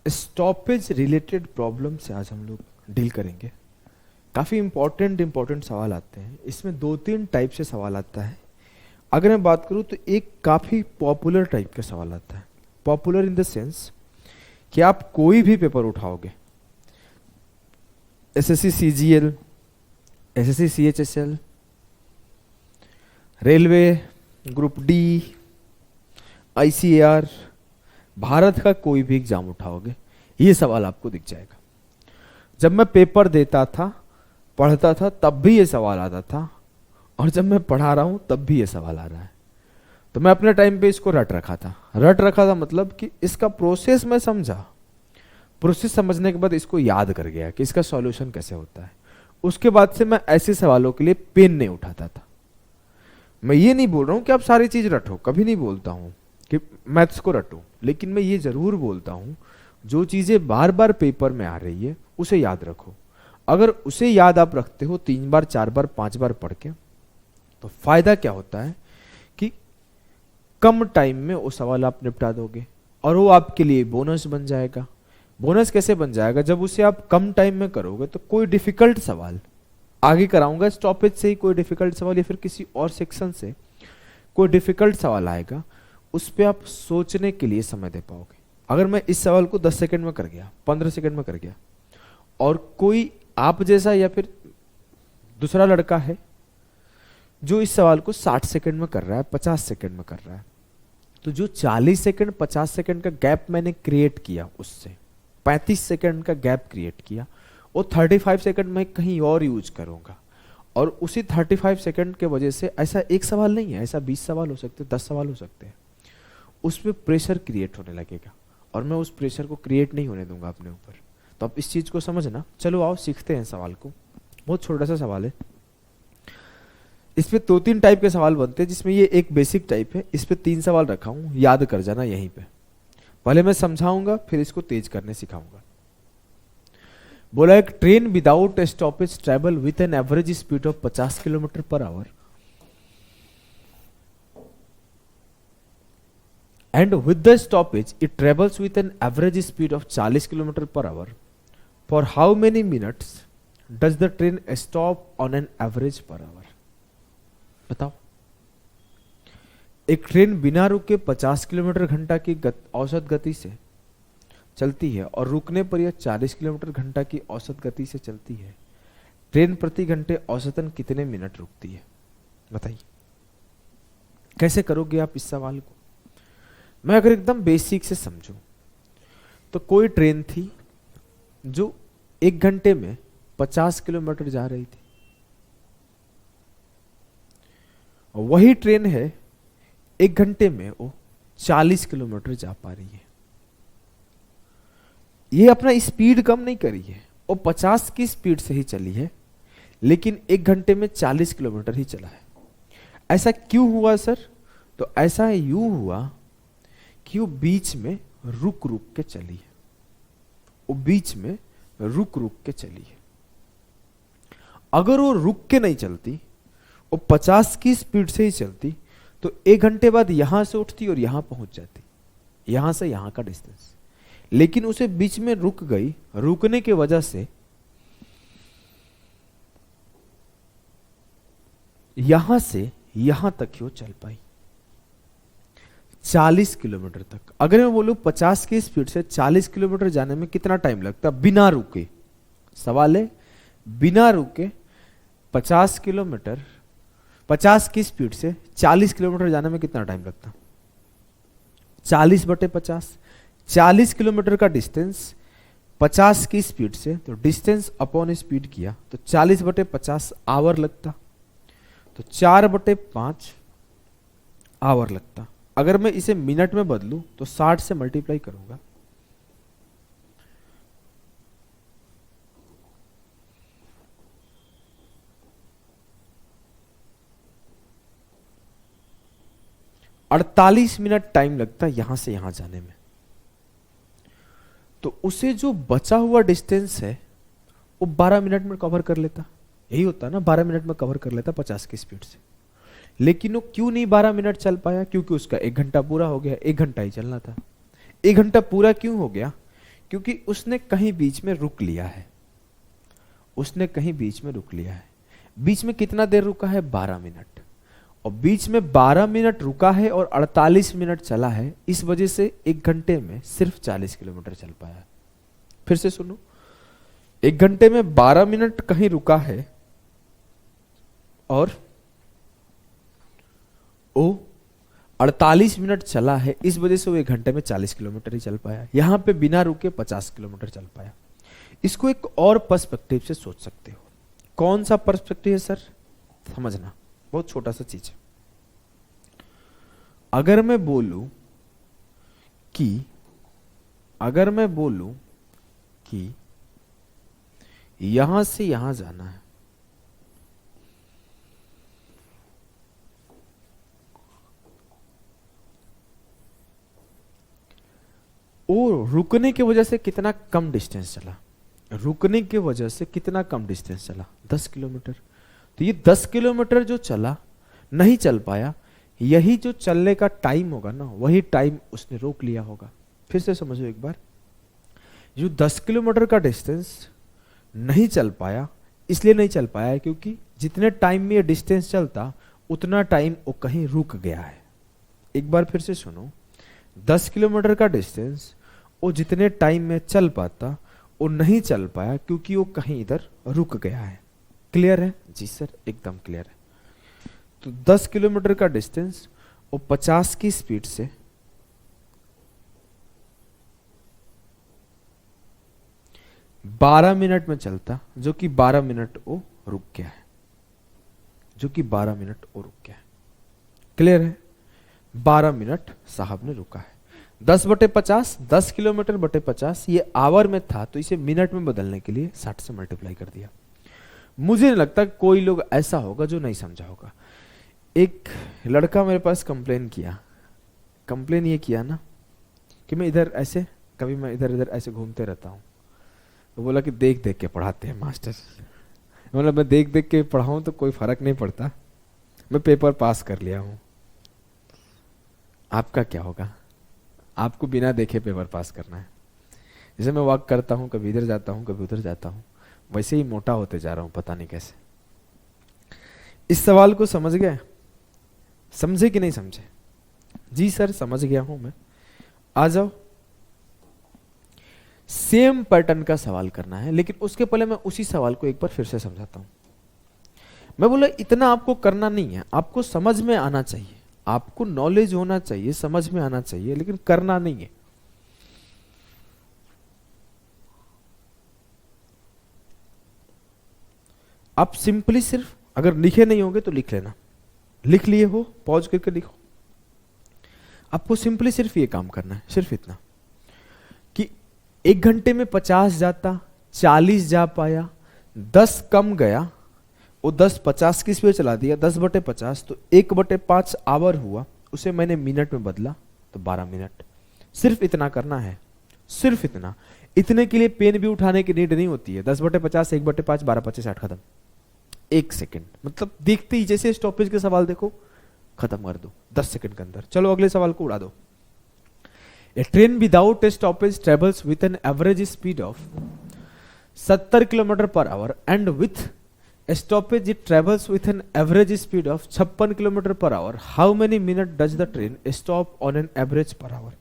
Stoppage related problem से आज हम लोग डील करेंगे। काफ़ी इंपॉर्टेंट सवाल आते हैं इसमें। दो तीन टाइप से सवाल आता है। अगर मैं बात करूं तो एक काफ़ी पॉपुलर टाइप का सवाल आता है। पॉपुलर इन द सेंस कि आप कोई भी पेपर उठाओगे, SSC CGL, SSC CHSL, railway, group D, ICAR, Bharat का कोई भी एग्जाम उठाओगे, ये सवाल आपको दिख जाएगा। जब मैं पेपर देता था, पढ़ता था, तब भी ये सवाल आता था, और जब मैं पढ़ा रहा हूं तब भी ये सवाल आ रहा है। तो मैं अपने टाइम पे इसको रट रखा था मतलब कि इसका प्रोसेस मैं समझा, प्रोसेस समझने के बाद इसको याद कर गया कि इसका सॉल्यूशन कैसे होता है। उसके बाद से मैं ऐसे सवालों के लिए पेन नहीं उठाता था। मैं ये नहीं बोल रहा हूं कि आप सारी चीज रटो, कभी नहीं बोलता हूं कि मैथ्स को रटो, लेकिन मैं ये जरूर बोलता हूं जो चीजें बार बार पेपर में आ रही है उसे याद रखो। अगर उसे याद आप रखते हो 3 बार 4 बार 5 बार पढ़ के, तो फायदा क्या होता है कि कम टाइम में वो सवाल आप निपटा दोगे, और वो आपके लिए बोनस बन जाएगा। बोनस कैसे बन जाएगा? जब उसे आप कम टाइम में करोगे तो कोई डिफिकल्ट सवाल आगे कराऊंगा, स्टॉपेज से ही कोई डिफिकल्ट सवाल या फिर किसी और सेक्शन से कोई डिफिकल्ट सवाल आएगा, उस पर आप सोचने के लिए समय दे पाओगे। अगर मैं इस सवाल को 10 सेकंड में कर गया, 15 सेकंड में कर गया, और कोई आप जैसा या फिर दूसरा लड़का है जो इस सवाल को 60 सेकंड में कर रहा है, 50 सेकंड में कर रहा है, तो जो 40 सेकंड 50 सेकंड का गैप मैंने क्रिएट किया, उससे 35 सेकंड का गैप क्रिएट किया, वो 35 सेकंड में कहीं और यूज करूंगा। और उसी 35 सेकंड के वजह से ऐसा एक सवाल नहीं है, ऐसा 20 सवाल हो सकते हैं, 10 सवाल हो सकते हैं, उसमें प्रेशर क्रिएट होने लगेगा, और मैं उस प्रेशर को क्रिएट नहीं होने दूंगा अपने ऊपर। तो आप इस चीज को समझना। चलो आओ सीखते हैं सवाल को। बहुत छोटा सा सवाल है, इस पे 2-3 टाइप के सवाल बनते हैं, जिसमें ये एक बेसिक टाइप है। इस पे 3 सवाल रखा हूं, याद कर जाना यहीं पे। पहले मैं समझाऊंगा, फिर इसको तेज करने सिखाऊंगा। बोला एक train without stoppage travel with an average speed of 50 kilometre per our and with the stoppage it travels with an average speed of 40 km per hour. For how many minutes does the train stop on an average per hour? बताओ। एक train बिना रुके 50 kilometre घंटा की औसत गति से चलती है, और रुकने पर यह 40 किलोमीटर घंटा की औसत गति से चलती है। ट्रेन प्रति घंटे औसतन कितने मिनट रुकती है? बताइए कैसे करोगे आप इस सवाल को। मैं अगर एकदम बेसिक से समझूं तो कोई ट्रेन थी जो 1 घंटे में 50 किलोमीटर जा रही थी, और वही ट्रेन है 1 घंटे में वो 40 किलोमीटर जा पा रही है। ये अपना स्पीड कम नहीं करी है, वो 50 की स्पीड से ही चली है, लेकिन 1 घंटे में 40 किलोमीटर ही चला है। ऐसा क्यों हुआ सर? तो ऐसा यूं हुआ कि वो बीच में रुक रुक के चली है, वो बीच में रुक रुक के चली है। अगर वो रुक के नहीं चलती, वो 50 की स्पीड से ही चलती, तो 1 घंटे बाद यहां से उठती और यहां पहुंच जाती, यहां से यहां का डिस्टेंस। लेकिन उसे बीच में रुक गई, रुकने की वजह से यहां से यहां तक ही वो चल पाई, 40 किलोमीटर तक। अगर मैं बोलूं 50 की स्पीड से 40 किलोमीटर जाने में कितना टाइम लगता बिना रुके? सवाल है बिना रुके 50 किलोमीटर, 50 की स्पीड से 40 किलोमीटर जाने में कितना टाइम लगता? 40/50, 40 किलोमीटर का डिस्टेंस 50 की स्पीड से, तो डिस्टेंस अपॉन स्पीड किया तो 40/50 आवर लगता, तो 4/5 आवर लगता। अगर मैं इसे मिनट में बदलूं तो 60 से मल्टीप्लाई करूंगा, अड़तालीस मिनट टाइम लगता यहां से यहां जाने में। तो उसे जो बचा हुआ डिस्टेंस है वो 12 मिनट में कवर कर लेता। यही होता है ना, 12 मिनट में कवर कर लेता 50 की स्पीड से। लेकिन वो क्यों नहीं 12 मिनट चल पाया? क्योंकि उसका 1 घंटा पूरा हो गया, 1 घंटा ही चलना था। 1 घंटा पूरा क्यों हो गया? क्योंकि उसने कहीं बीच में रुक लिया है, उसने कहीं बीच में रुक लिया है। बीच में कितना देर रुका है? 12 मिनट। और बीच में 12 मिनट रुका है और 48 मिनट चला है, इस वजह से 1 घंटे में सिर्फ 40 किलोमीटर चल पाया है। फिर से सुनो, 1 घंटे में 12 मिनट कहीं रुका है और वो 48 मिनट चला है, इस वजह से वो 1 घंटे में 40 किलोमीटर ही चल पाया। यहां पे बिना रुके 50 किलोमीटर चल पाया। इसको एक और पर्सपेक्टिव से सोच सकते हो। कौन सा पर्सपेक्टिव है सर? समझना, बहुत छोटा सा चीज है। अगर मैं बोलूं कि यहां से यहां जाना है, और रुकने की वजह से कितना कम डिस्टेंस चला, रुकने की वजह से कितना कम डिस्टेंस चला? 10 किलोमीटर। तो ये 10 किलोमीटर जो चला, नहीं चल पाया, यही जो चलने का टाइम होगा ना, वही टाइम उसने रोक लिया होगा। फिर से समझो एक बार, जो 10 किलोमीटर का डिस्टेंस नहीं चल पाया, इसलिए नहीं चल पाया क्योंकि जितने टाइम में ये डिस्टेंस चलता उतना टाइम वो कहीं रुक गया है। एक बार फिर से सुनो, 10 किलोमीटर का डिस्टेंस वो जितने टाइम में चल पाता वो नहीं चल पाया क्योंकि वो कहीं इधर रुक गया है। क्लियर है? जी सर, एकदम क्लियर है। तो 10 किलोमीटर का डिस्टेंस वो 50 की स्पीड से 12 मिनट में चलता, जो कि 12 मिनट वो रुक गया है, जो कि 12 मिनट वो रुक गया है। क्लियर है? 12 मिनट साहब ने रुका है। 10/50, 10 किलोमीटर बटे 50, ये आवर में था तो इसे मिनट में बदलने के लिए 60 से मल्टीप्लाई कर दिया। मुझे नहीं लगता कोई लोग ऐसा होगा जो नहीं समझा होगा। एक लड़का मेरे पास कंप्लेन ये किया ना कि मैं इधर ऐसे, कभी मैं इधर इधर ऐसे घूमते रहता हूँ। तो बोला कि देख देख के पढ़ाते हैं मास्टर। मतलब मैं देख देख के पढ़ाऊँ तो कोई फर्क नहीं पड़ता, मैं पेपर पास कर लिया हूँ। आपका क्या होगा? आपको बिना देखे पेपर पास करना है। जैसे मैं वॉक करता हूँ, कभी इधर जाता हूँ कभी उधर जाता हूँ, वैसे ही मोटा होते जा रहा हूँ, पता नहीं कैसे। इस सवाल को समझ गए? समझे कि नहीं समझे? जी सर समझ गया हूं मैं। आ जाओ, सेम पैटर्न का सवाल करना है, लेकिन उसके पहले मैं उसी सवाल को एक बार फिर से समझाता हूं। मैं बोला इतना आपको करना नहीं है, आपको समझ में आना चाहिए, आपको नॉलेज होना चाहिए, समझ में आना चाहिए, लेकिन करना नहीं है। आप सिंपली सिर्फ, अगर लिखे नहीं होंगे तो लिख लेना, लिख लिए हो पॉज करके लिखो। आपको सिंपली सिर्फ ये काम करना है, सिर्फ इतना कि 1 घंटे में 50 जाता, 40 जा पाया, 10 कम गया, वो 10 50 की स्पीड चला दिया, 10/50 तो 1/5 आवर हुआ, उसे मैंने मिनट में बदला तो 12 मिनट। सिर्फ इतना करना है, सिर्फ इतना। इतने के लिए पेन भी उठाने की नीड नहीं होती है। 10/50, 1/5, 12/5 60 खत्म। 1 सेकेंड, मतलब देखते ही जैसे स्टॉपेज के सवाल देखो खत्म कर दो 10 सेकंड के अंदर। चलो अगले सवाल को उड़ा दो। A train without a stoppage travels with an average speed of 70 kilometre per hour and with a stoppage it travels with an average speed of 56 kilometre per hour. How many minute does the train stop on an average per hour?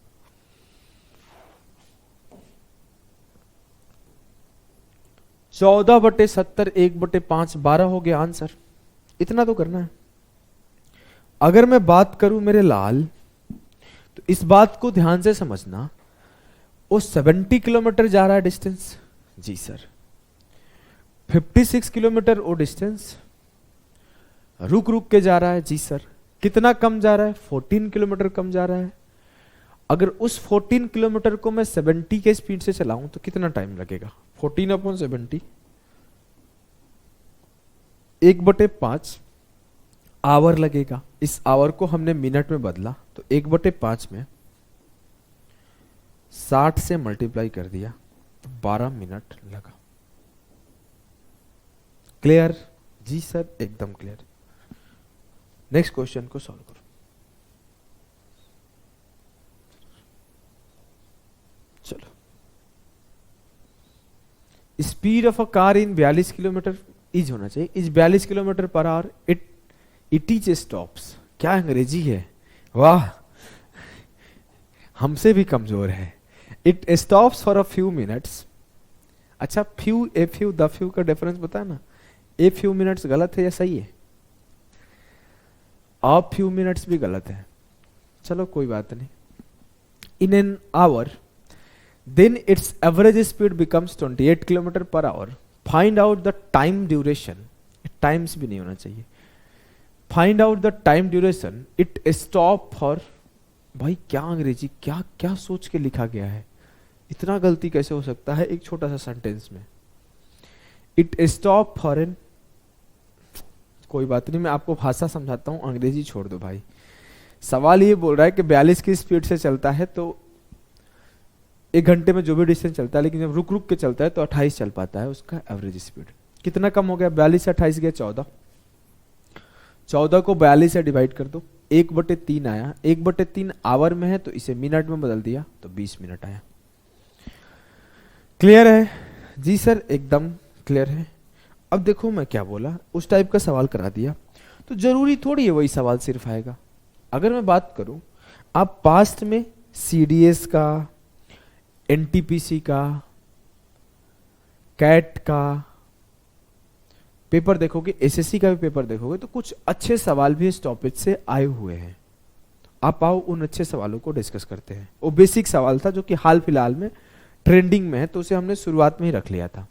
14/70, 1/5, 12 हो गया answer. इतना तो करना है। अगर मैं बात करूं मेरे लाल, तो इस बात को ध्यान से समझना, वो 70 किलोमीटर जा रहा है डिस्टेंस। जी सर। 56 किलोमीटर वो डिस्टेंस रुक रुक के जा रहा है। जी सर। कितना कम जा रहा है? 14 किलोमीटर कम जा रहा है। अगर उस 14 किलोमीटर को मैं 70 के स्पीड से चलाऊं तो कितना टाइम लगेगा? 14/70, 1/5 आवर लगेगा। इस आवर को हमने मिनट में बदला तो 1/5 में 60 से मल्टीप्लाई कर दिया तो 12 मिनट लगा। क्लियर? जी सर एकदम क्लियर। नेक्स्ट क्वेश्चन को सॉल्व करो। चलो speed of a car in 42 kilometre is होना चाहिए, is 42 kilometre per hour, it is stops. क्या अंग्रेजी है, वाह, हमसे भी कमजोर है। It stops for a few minutes. अच्छा, few, a few, the few का डिफरेंस पता है ना? ए फ्यू मिनट्स गलत है या सही है? अ फ्यू मिनट्स भी गलत है, चलो कोई बात नहीं। In an hour, then its average speed becomes 28 kilometre per our. Find out the time duration, times भी नहीं होना चाहिए, find out the time duration it stop for. भाई क्या अंग्रेजी, क्या क्या सोच के लिखा गया है, इतना गलती कैसे हो सकता है एक छोटा सा सेंटेंस में। इट स्टॉप फॉर एन, कोई बात नहीं, मैं आपको भाषा समझाता हूं, अंग्रेजी छोड़ दो भाई। सवाल ये बोल रहा है कि 42 की स्पीड से चलता है तो 1 घंटे में जो भी डिस्टेंस चलता है, लेकिन जब रुक रुक के चलता है तो 28 चल पाता है उसका एवरेज स्पीड। कितना कम हो गया? 42 से 28 गया 14, 14 को 42 से डिवाइड कर दो, 1/3 आया, 1/3 आवर में है तो इसे मिनट में बदल दिया तो 20 मिनट आया। क्लियर है? जी सर एकदम क्लियर है। अब देखो मैं क्या बोला, उस टाइप का सवाल करा दिया तो जरूरी थोड़ी है वही सवाल सिर्फ आएगा। अगर मैं बात करूं, आप पास्ट में सीडीएस का, एनटीपीसी का, कैट का पेपर देखोगे, एसएससी का भी पेपर देखोगे तो कुछ अच्छे सवाल भी इस टॉपिक से आए हुए हैं। आप आओ उन अच्छे सवालों को डिस्कस करते हैं। वो बेसिक सवाल था जो कि हाल फिलहाल में ट्रेंडिंग में है तो उसे हमने शुरुआत में ही रख लिया था।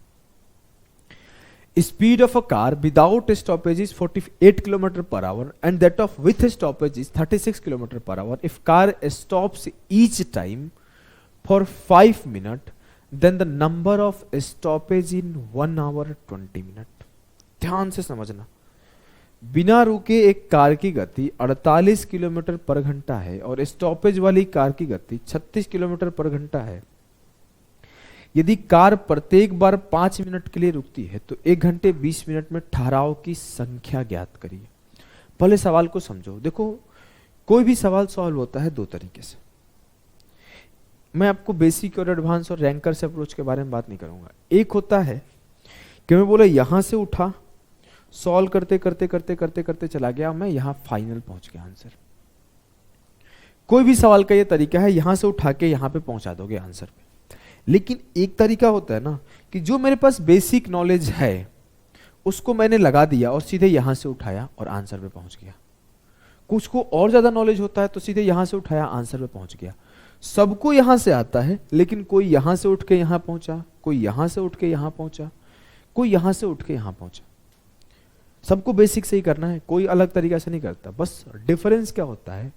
Speed of a car without stoppage is 48 kilometre per hour and that of with stoppage is 36 kilometre per hour. If car stops each time for 5 minute then the number of stoppage in 1 hour 20 minute. ध्यान से समझना, बिना रुके एक car की गति 48 kilometre पर घंटा है और स्टॉपेज वाली कार की गति 36 किलोमीटर पर घंटा है। यदि कार प्रत्येक बार 5 मिनट के लिए रुकती है तो 1 घंटे 20 मिनट में ठहराव की संख्या ज्ञात करिए। पहले सवाल को समझो। देखो, कोई भी सवाल सॉल्व होता है 2 तरीके से। मैं आपको बेसिक और एडवांस और रैंकर्स अप्रोच के बारे में बात नहीं करूंगा। एक होता है कि मैं बोला यहां से उठा, सॉल्व करते करते करते करते करते चला गया, मैं यहां फाइनल पहुंच गया आंसर। कोई भी सवाल का यह तरीका है, यहां से उठा के यहां पे पहुंचा दोगे आंसर पे। लेकिन एक तरीका होता है ना कि जो मेरे पास बेसिक नॉलेज है उसको मैंने लगा दिया और सीधे यहां से उठाया और आंसर पे पहुंच गया। कुछ को और ज्यादा नॉलेज होता है तो सीधे यहां से उठाया, आंसर पे पहुंच गया। सबको यहां से आता है, लेकिन कोई यहां से उठ के यहां पहुंचा, कोई यहां से उठ के यहां पहुंचा, कोई यहां से उठ के यहां पहुंचा। सबको बेसिक से ही करना है, कोई अलग तरीका से नहीं करता। बस डिफरेंस क्या होता है,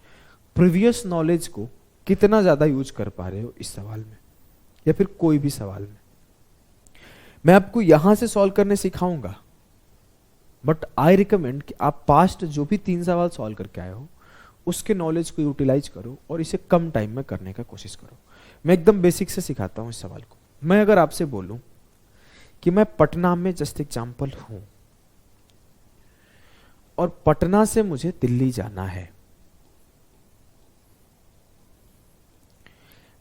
प्रीवियस नॉलेज को कितना ज्यादा यूज कर पा रहे हो इस सवाल में या फिर कोई भी सवाल में। मैं आपको यहां से सॉल्व करने सिखाऊंगा, बट आई रिकमेंड कि आप पास्ट जो भी 3 सवाल सॉल्व करके आए हो उसके नॉलेज को यूटिलाइज करो और इसे कम टाइम में करने का कोशिश करो। मैं एकदम बेसिक से सिखाता हूं इस सवाल को। मैं अगर आपसे बोलूं कि मैं पटना में जस्ट एग्जाम्पल हूं और पटना से मुझे दिल्ली जाना है,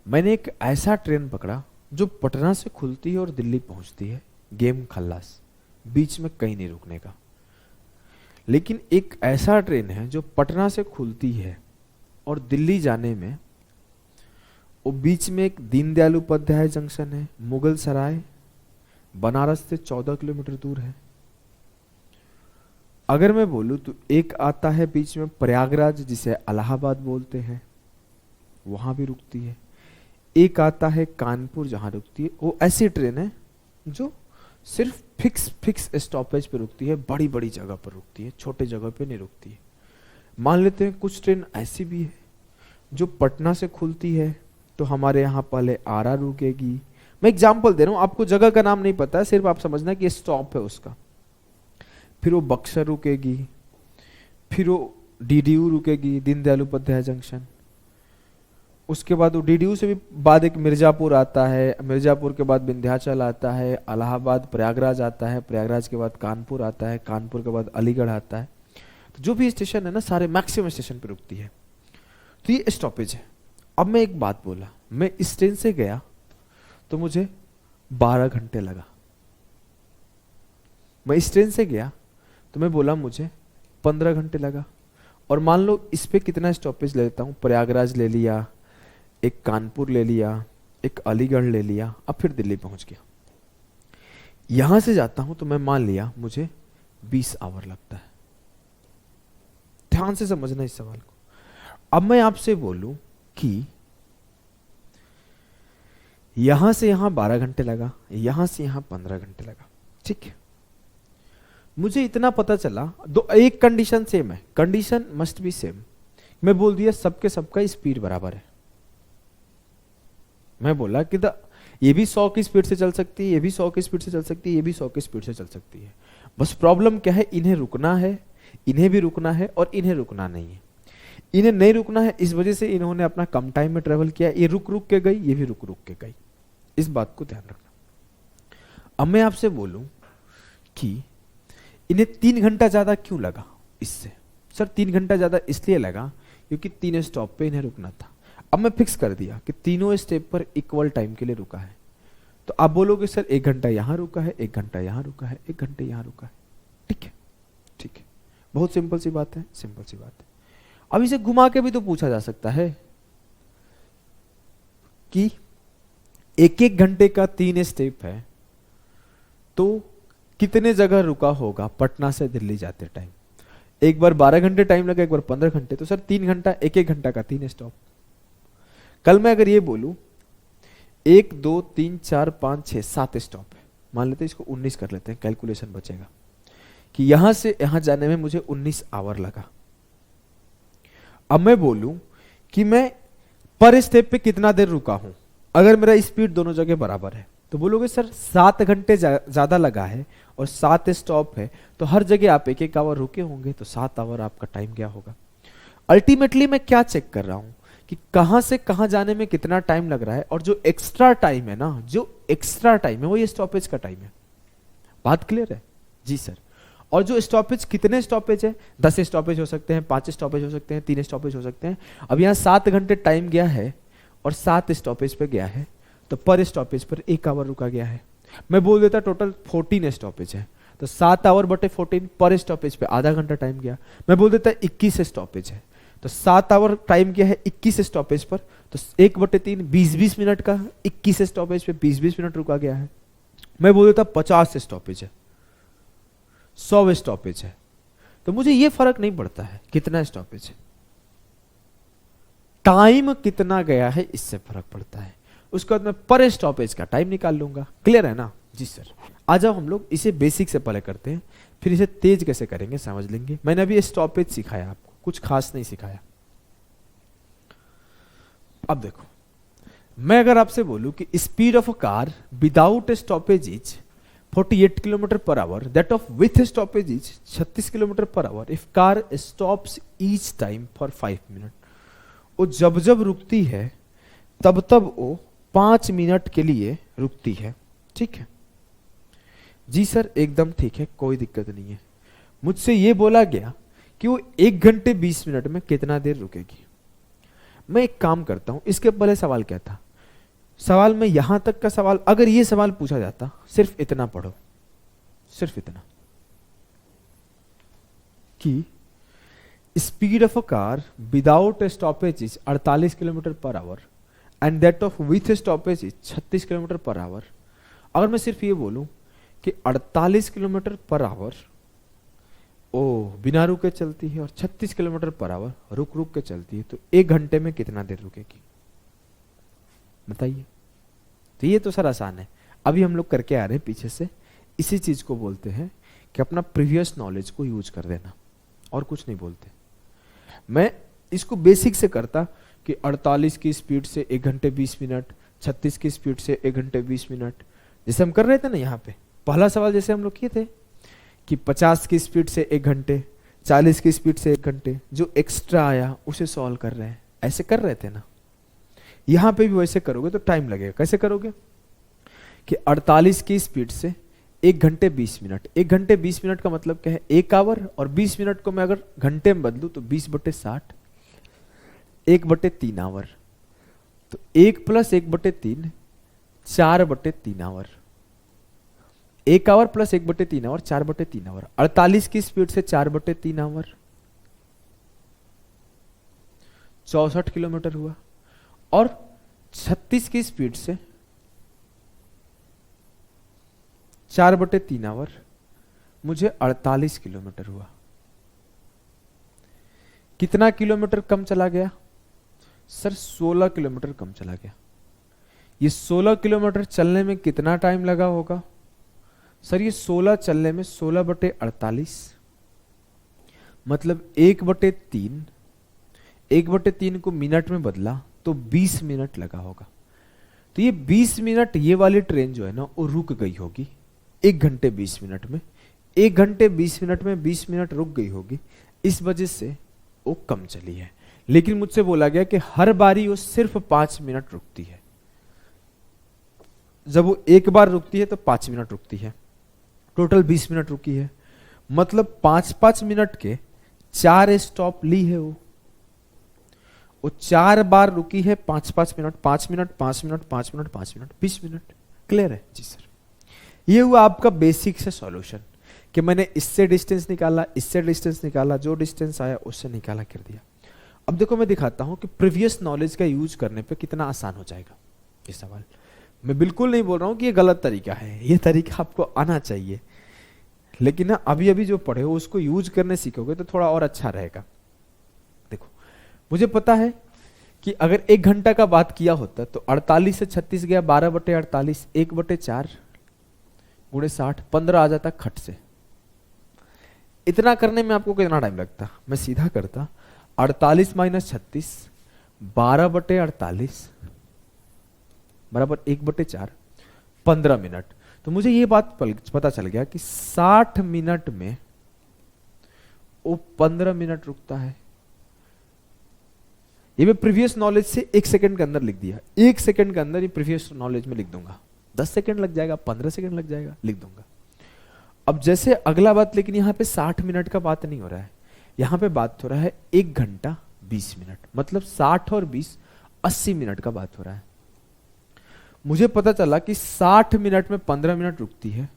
मैंने एक ऐसा ट्रेन पकड़ा जो पटना से खुलती है और दिल्ली पहुंचती है, गेम खल्लास, बीच में कहीं नहीं रुकने का। लेकिन एक ऐसा ट्रेन है जो पटना से खुलती है और दिल्ली जाने में वो बीच में एक दीनदयाल उपाध्याय जंक्शन है, मुगल सराय बनारस से 14 किलोमीटर दूर है। अगर मैं बोलूं तो एक आता है बीच में प्रयागराज जिसे इलाहाबाद बोलते हैं, वहां भी रुकती है। एक आता है कानपुर जहां रुकती है। वो ऐसी ट्रेन है जो सिर्फ फिक्स स्टॉपेज पे रुकती है, बड़ी बड़ी जगह पर रुकती है, छोटे जगह पे नहीं रुकती है। मान लेते हैं कुछ ट्रेन ऐसी भी है जो पटना से खुलती है तो हमारे यहाँ पहले आरा रुकेगी। मैं एग्जाम्पल दे रहा हूं, आपको जगह का नाम नहीं पता है, सिर्फ आप समझना कि स्टॉप है उसका। फिर वो बक्सर रुकेगी, फिर वो डीडीयू रुकेगी, दीनदयाल उपाध्याय जंक्शन। उसके बाद वो डीडीयू से भी बाद एक मिर्जापुर आता है, मिर्जापुर के बाद विंध्याचल आता है, इलाहाबाद प्रयागराज आता है, प्रयागराज के बाद कानपुर आता है, कानपुर के बाद अलीगढ़ आता है। तो जो भी स्टेशन है ना, सारे मैक्सिमम स्टेशन पे रुकती है। तो ये स्टॉपेज है। अब मैं एक बात बोला, मैं इस ट्रेन से गया तो मुझे 12 घंटे लगा। मैं इस ट्रेन से गया तो मैं बोला मुझे 15 घंटे लगा, और मान लो इस पे कितना स्टॉपेज ले लेता हूँ, प्रयागराज ले लिया, एक कानपुर ले लिया, एक अलीगढ़ ले लिया, अब फिर दिल्ली पहुंच गया। यहां से जाता हूं तो मैं मान लिया मुझे 20 आवर लगता है। ध्यान से समझना इस सवाल को। अब मैं आपसे बोलूं कि यहां से यहां 12 घंटे लगा, यहां से यहां 15 घंटे लगा, ठीक है। मुझे इतना पता चला, दो एक कंडीशन सेम है, कंडीशन मस्ट बी सेम। मैं बोल दिया सबके सबका स्पीड बराबर है। मैं बोला कि ये भी 100 की स्पीड से चल सकती है, ये भी 100 की स्पीड से चल सकती है, ये भी 100 की स्पीड से चल सकती है। बस प्रॉब्लम क्या है, इन्हें रुकना है, इन्हें भी रुकना है, और इन्हें रुकना नहीं है। इन्हें नहीं रुकना है, इस वजह से इन्होंने अपना कम टाइम में ट्रेवल किया। ये रुक रुक के गई, ये भी रुक रुक के गई। इस बात को ध्यान रखना। अब मैं आपसे बोलूं कि इन्हें 3 घंटा ज्यादा क्यों लगा इससे? सर 3 घंटा ज्यादा इसलिए लगा क्योंकि 3 स्टॉप पे इन्हें रुकना था। अब मैं फिक्स कर दिया कि तीनों स्टेप पर इक्वल टाइम के लिए रुका है, तो आप बोलोगे सर 1 घंटा यहां रुका है, 1 घंटा यहां रुका है, 1 घंटे यहां रुका है। ठीक है, ठीक है, बहुत सिंपल सी बात है, सिंपल सी बात है। अब इसे घुमा के भी तो पूछा जा सकता है कि 1-1 घंटे का 3 स्टेप है तो कितने जगह रुका होगा पटना से दिल्ली जाते टाइम? एक बार 12 घंटे टाइम लगा, एक बार 15 घंटे, तो सर 3 घंटा, 1-1 घंटा का 3 स्टॉप। कल मैं अगर ये बोलूं 1 2 3 4 5 6 7 स्टॉप है, मान लेते हैं इसको 19 कर लेते हैं, कैलकुलेशन बचेगा कि यहां से यहां जाने में मुझे 19 आवर लगा। अब मैं बोलूं कि मैं पर स्टेप पे कितना देर रुका हूं, अगर मेरा स्पीड दोनों जगह बराबर है, तो बोलोगे सर 7 घंटे ज्यादा लगा है और 7 स्टॉप है, तो हर जगह आप 1-1 आवर रुके होंगे, तो 7 आवर आपका टाइम क्या होगा? अल्टीमेटली मैं क्या चेक कर रहा हूं कि कहां से कहां जाने में कितना टाइम लग रहा है, और जो एक्स्ट्रा टाइम है ना, जो एक्स्ट्रा टाइम है वो ये स्टॉपेज का टाइम है। बात क्लियर है? जी सर। और जो स्टॉपेज, कितने स्टॉपेज है? 10 स्टॉपेज हो सकते हैं, 5 स्टॉपेज हो सकते हैं, 3 स्टॉपेज हो सकते हैं। अब यहां 7 घंटे टाइम गया है और 7 स्टॉपेज पे गया है, तो पर स्टॉपेज पर 1 आवर रुका गया है। मैं बोल देता टोटल 14 स्टॉपेज है, तो 7 आवर बटे 14, पर स्टॉपेज पे आधा घंटा टाइम गया। मैं बोल देता 21 स्टॉपेज है, तो 7 आवर टाइम गया है 21 स्टॉपेज पर, तो 1/3 20-20 मिनट का, 21 स्टॉपेज पे 20-20 मिनट रुका गया है। मैं बोल देता 50 स्टॉपेज है, 100 स्टॉपेज है, तो मुझे ये फर्क नहीं पड़ता है कितना स्टॉपेज है, टाइम कितना गया है इससे फर्क पड़ता है। उसके बाद मैं पर स्टॉपेज का टाइम निकाल लूंगा। क्लियर है ना? जी सर। आ जाओ हम लोग इसे बेसिक से पहले करते हैं, फिर इसे तेज कैसे करेंगे समझ लेंगे। मैंने अभी स्टॉपेज सिखाया आपको, कुछ खास नहीं सिखाया। अब देखो, मैं अगर आपसे बोलूं कि speed of a car without stoppage is 48 kilometre per our, that of with stoppage is 36 kilometre per hour if car stops each time for 5 minute. वो जब जब रुकती है तब तब वो 5 मिनट के लिए रुकती है। ठीक है जी सर, एकदम ठीक है, कोई दिक्कत नहीं है। मुझसे ये बोला गया कि वो 1 घंटे 20 मिनट में कितना देर रुकेगी। मैं एक काम करता हूं, इसके पहले सवाल क्या था? सवाल में यहां तक का सवाल, अगर ये सवाल पूछा जाता, सिर्फ इतना पढ़ो, सिर्फ इतना कि speed of a car without stoppage is 48 kilometre per hour and that of with stoppage is 36 kilometre per our. अगर मैं सिर्फ ये बोलूं कि 48 किलोमीटर पर आवर ओ बिना रुके चलती है और 36 किलोमीटर पर आवर रुक रुक के चलती है, तो 1 घंटे में कितना देर रुकेगी बताइए? तो ये तो सर आसान है, अभी हम लोग करके आ रहे हैं पीछे से। इसी चीज को बोलते हैं कि अपना प्रीवियस नॉलेज को यूज कर देना, और कुछ नहीं बोलते। मैं इसको बेसिक से करता कि 48 की स्पीड से 1 घंटे 20 मिनट, 36 की स्पीड से 1 घंटे 20 मिनट, जैसे हम कर रहे थे ना यहाँ पे पहला सवाल, जैसे हम लोग किए थे कि 50 की स्पीड से 1 घंटे, 40 की स्पीड से 1 घंटे, जो एक्स्ट्रा आया उसे सॉल्व कर रहे हैं, ऐसे कर रहे थे ना। यहां पे भी वैसे करोगे तो टाइम लगेगा। कैसे करोगे कि 48 की स्पीड से 1 घंटे 20 मिनट, 1 घंटे 20 मिनट का मतलब क्या है? 1 आवर, और 20 मिनट को मैं अगर घंटे में बदलूं तो 20/60, 1/3 आवर, तो 1 + 1/3 4/3 hour. 1 hour plus 1/3 hour, 4/3 hour. 48 की स्पीड से 4/3 आवर 64 किलोमीटर हुआ, और 36 की स्पीड से 4/3 आवर मुझे 48 किलोमीटर हुआ। कितना किलोमीटर कम चला गया सर? 16 किलोमीटर कम चला गया। ये 16 किलोमीटर चलने में कितना टाइम लगा होगा सर? ये 16 चलने में 16/48 मतलब 1/3, 1/3 को मिनट में बदला तो 20 मिनट लगा होगा। तो ये 20 मिनट, ये वाली ट्रेन जो है ना वो रुक गई होगी 1 घंटे 20 मिनट में। 1 घंटे 20 मिनट में 20 मिनट रुक गई होगी, इस वजह से वो कम चली है। लेकिन मुझसे बोला गया कि हर बारी वो सिर्फ 5 मिनट रुकती है। जब वो एक बार रुकती है तो 5 मिनट रुकती है, टोटल 20 मिनट रुकी है। मतलब 5-5 मिनट के 4 स्टॉप ली है वो 4 बार रुकी है 5-5 minute, 5 minute, 5 minute, 5 minute, 5 minute, 20 minute. Clear है जी सर? ये हुआ आपका बेसिक से सॉल्यूशन कि मैंने इससे डिस्टेंस निकाला, इससे डिस्टेंस निकाला, जो डिस्टेंस आया उससे निकाला कर दिया। अब देखो मैं दिखाता हूं कि प्रीवियस नॉलेज का यूज करने पे कितना आसान हो जाएगा ये सवाल। मैं बिल्कुल नहीं बोल रहा हूं कि ये गलत तरीका है, ये तरीका आपको आना चाहिए, लेकिन ना अभी अभी जो पढ़े हो उसको यूज करने सीखोगे तो थोड़ा और अच्छा रहेगा। देखो मुझे पता है कि अगर 1 घंटा का बात किया होता तो 48 से 36 गया 12/48, 1/4 गुणे 60, 15 आ जाता खट से। इतना करने में आपको कितना टाइम लगता? मैं सीधा करता 48 - 36, 12/48 बराबर 1/4, 15 मिनट। तो मुझे ये बात पता चल गया कि 60 मिनट में वो 15 मिनट रुकता है। ये मैं प्रीवियस नॉलेज से 1 सेकंड के अंदर लिख दिया। 1 सेकंड के अंदर ये प्रीवियस नॉलेज में लिख दूंगा। 10 सेकंड लग जाएगा, 15 सेकंड लग जाएगा, लिख दूंगा। अब जैसे अगला बात, लेकिन यहां पे 60 मिनट का बात नहीं हो रहा है, यहां पे बात हो रहा है 1 घंटा 20 मिनट, मतलब 60 और 20 80 मिनट का बात हो रहा है। मुझे पता चला कि 60 मिनट में 15 मिनट रुकती है,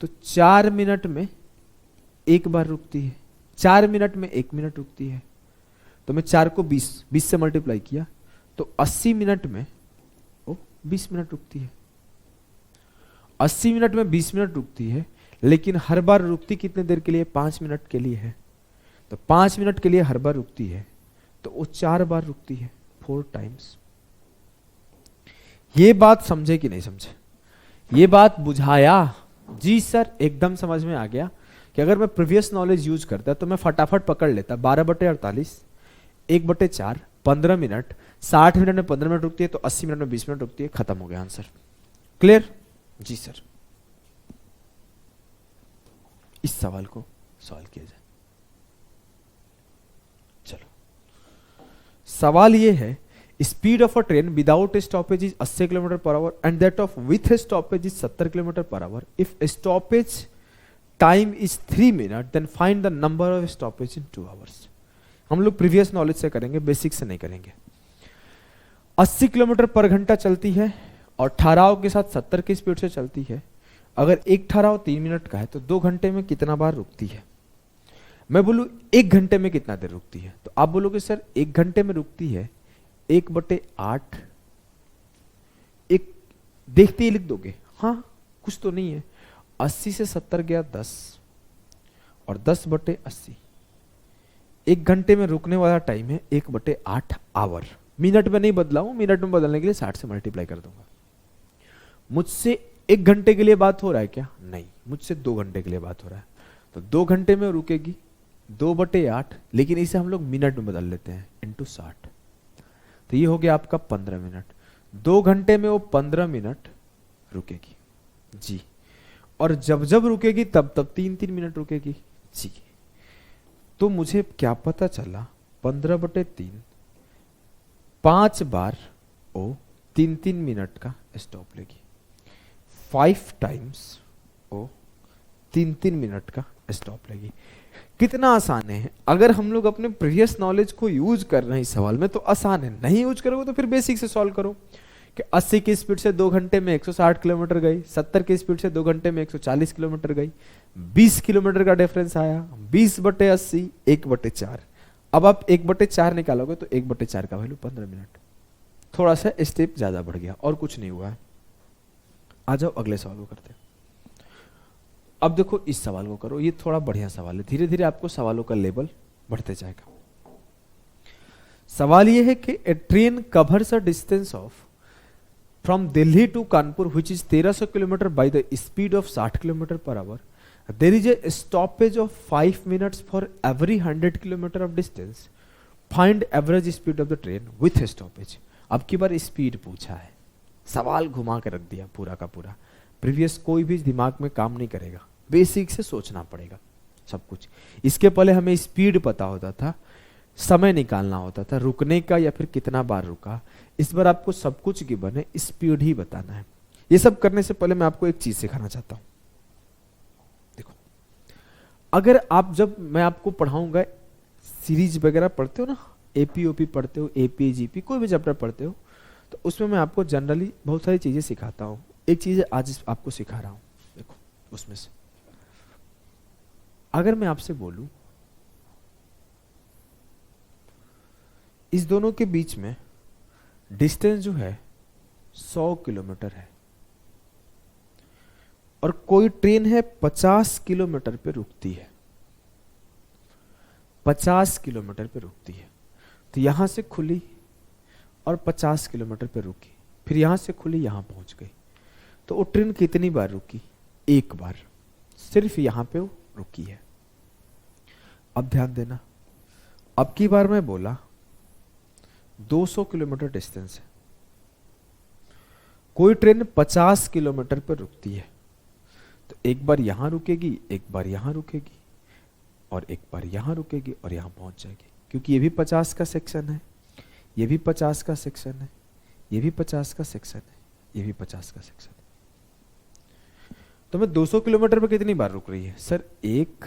तो 4 मिनट में एक बार रुकती है, 4 मिनट में 1 मिनट रुकती है। तो मैं 4 को 20 से मल्टीप्लाई किया तो 80 मिनट में वो 20 मिनट रुकती है। 80 मिनट में 20 मिनट रुकती है, लेकिन हर बार रुकती कितने देर के लिए? 5 मिनट के लिए है। तो 5 मिनट के लिए हर बार रुकती है, तो वो 4 बार रुकती है, 4 टाइम्स। ये बात समझे कि नहीं समझे? ये बात बुझाया? जी सर, एकदम समझ में आ गया कि अगर मैं प्रीवियस नॉलेज यूज करता तो मैं फटाफट पकड़ लेता 12/48, 1/4, 15 मिनट, 60 मिनट में 15 मिनट रुकती है, तो 80 मिनट में 20 मिनट रुकती है, खत्म हो गया आंसर। क्लियर? जी सर। इस सवाल को सॉल्व किया जाए। चलो, सवाल ये है, speed of a train without stoppage is 80 kilometre per hour and that of with stoppage is 70 kilometre per hour. If stoppage time is 3 minute then find the number of stoppage in 2 hours. हम लोग previous knowledge से करेंगे, basic से नहीं करेंगे। 80 kilometre पर घंटा चलती है और ठहराव के साथ 70 की स्पीड से चलती है। अगर एक ठहराव 3 मिनट का है तो 2 घंटे में कितना बार रुकती है? मैं बोलूं 1 घंटे में कितना देर रुकती है, तो आप बोलोगे सर 1 घंटे में रुकती है 1/8। एक देखते ही लिख दोगे, हाँ कुछ तो नहीं है। 80 से 70 गया 10 और 10/80। 1 घंटे में रुकने वाला टाइम है 1/8 आवर। मिनट में नहीं बदला हूं, मिनट में बदलने के लिए 60 से मल्टीप्लाई कर दूंगा। मुझसे 1 घंटे के लिए बात हो रहा है क्या? नहीं, मुझसे 2 घंटे के लिए बात हो रहा है। तो 2 घंटे में रुकेगी 2/8, लेकिन इसे हम लोग मिनट में बदल लेते हैं इंटू 60। तो ये हो गया आपका 15 मिनट। 2 घंटे में वो 15 मिनट रुकेगी जी, और जब जब रुकेगी तब तब 3-3 मिनट रुकेगी जी। तो मुझे क्या पता चला? 15/3 5 बार वो 3-3 मिनट का स्टॉप लेगी। 5 टाइम्स वो 3-3 मिनट का स्टॉप लेगी। कितना आसान है। अगर हम लोग अपने प्रीवियस नॉलेज को यूज कर रहे हैं इस सवाल में तो आसान है, नहीं यूज करोगे तो फिर बेसिक से सॉल्व करो, कि 80 की स्पीड से 2 घंटे में 160 किलोमीटर गई, 70 की स्पीड से 2 घंटे में 140 किलोमीटर गई, 20 किलोमीटर का डिफरेंस आया, 20/80 1/4। अब आप 1/4 निकालोगे तो 1/4 का वैल्यू 15 मिनट। थोड़ा सा स्टेप ज्यादा बढ़ गया और कुछ नहीं हुआ है। आ जाओ अगले सवाल को करते हैं। अब देखो इस सवाल को करो, ये थोड़ा बढ़िया सवाल है, धीरे धीरे आपको सवालों का लेवल बढ़ते जाएगा। सवाल ये है कि a train covers a distance of from Delhi to Kanpur which is 1300 kilometre by the speed of 60 kilometre per hour. There is a stoppage of 5 minutes for every 100 kilometre of distance. Find average speed of the train with stoppage. अब की बार speed पूछा है, सवाल घुमा के रख दिया पूरा का पूरा। प्रीवियस कोई भी दिमाग में काम नहीं करेगा, बेसिक से सोचना पड़ेगा सब कुछ। इसके पहले हमें स्पीड पता होता था, समय निकालना होता था रुकने का या फिर कितना बार रुका। इस बार आपको सब कुछ गिवन है, स्पीड ही बताना है। ये सब करने से पहले मैं आपको एक चीज सिखाना चाहता हूं। देखो, अगर आप जब मैं आपको पढ़ाऊंगा, सीरीज वगैरह पढ़ते हो ना, एपीओपी पढ़ते हो, एपीजीपी कोई भी चैप्टर पढ़ते हो, तो उसमें मैं आपको जनरली बहुत सारी चीजें सिखाता हूं। एक चीज आज आपको सिखा रहा हूं, देखो उसमें से अगर मैं आपसे बोलूं इस दोनों के बीच में डिस्टेंस जो है 100 किलोमीटर है और कोई ट्रेन है 50 किलोमीटर पे रुकती है, 50 किलोमीटर पे रुकती है, तो यहां से खुली और 50 किलोमीटर पे रुकी, फिर यहां से खुली यहां पहुंच गई, तो वो ट्रेन कितनी बार रुकी? एक बार, सिर्फ यहां पे वो रुकी है। अब ध्यान देना, अब की बार मैं बोला 200 किलोमीटर डिस्टेंस है, कोई ट्रेन 50 किलोमीटर पर रुकती है, तो एक बार यहां रुकेगी, एक बार यहां रुकेगी और एक बार यहां रुकेगी और यहां पहुंच जाएगी, क्योंकि ये भी 50 का सेक्शन है, ये भी 50 का सेक्शन है, ये भी 50 का सेक्शन है, ये भी 50 का सेक्शन है। तो मैं 200 किलोमीटर पर कितनी बार रुक रही है? सर 1